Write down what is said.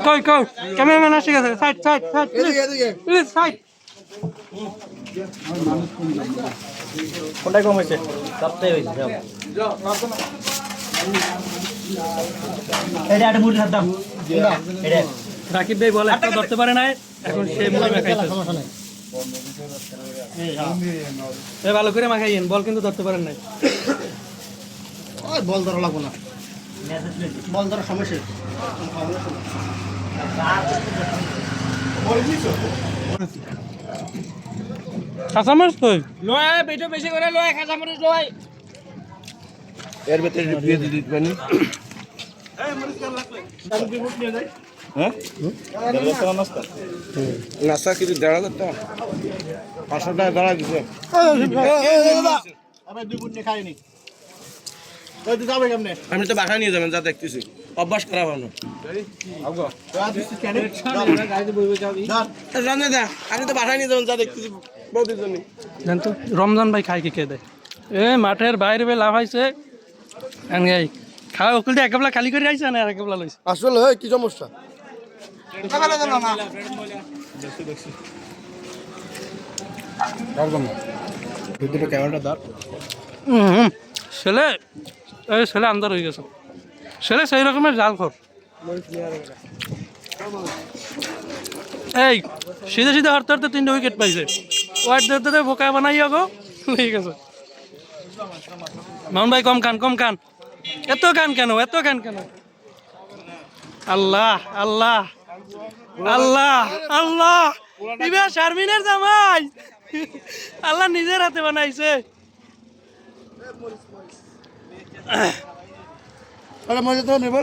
কই কই ক্যামেরাম্যান আসে গেছে side side side please side কোনটাই কম হয়েছে সবটাই হয়েছে এটা একটা মুড়ি খাতাম এটা রাকিব ভাই বলে একটা ধরতে পারে না এখন সে মুড়ি মাখাইছে সমস্যা নাই ভালো করে মাখাইয়েন বল কিন্তু ধরতে পারেন না ওই বল ধরা লাগবো না বল ধরা সমস্যা কাঁচামরিচ কই লয় বেটো বেশি করে লয় কাঁচামরিচ লয় এর ভিতরে দিয়ে দিবেন হ্যাঁ নাস্তা কিছু দেড় হাজার টাকা 500 টাকা দাঁড়া দিছে আমি দুই গুণ খাইনি ওই তো যাবে কেমনে আমি তো বাসা নিয়ে যাবেন যা দেখতেছি অভ্যাস করা ভালো জানে দা আমি তো বাসা নিয়ে যাবেন যা দেখতেছি বৌদির জন্য জান তো রমজান ভাই খাই কি কে দেয় এ মাঠের বাইরে বে লাভ হইছে আনগাই খাওয়া ওকুল দিয়ে একবেলা খালি করে আইছে না আর একবেলা লইছে আসলে কি সমস্যা ক্যামেরাটা দাঁড় ছেলে এই ছেলে আন্দার হয়ে গেছে ছেলে সেই রকমের জাল খর এই সিধে সিধে হারতে হারতে 3টে উইকেট পাইছে ওয়াইট ধরতে বোকা বানাই গো ঠিক আছে মামুন ভাই কম কান এত কান কেন আল্লাহ আল্লাহ আল্লাহ আল্লাহ ইবা শারমিনের জামাই আল্লাহ নিজের হাতে বানাইছে মজা তো নেব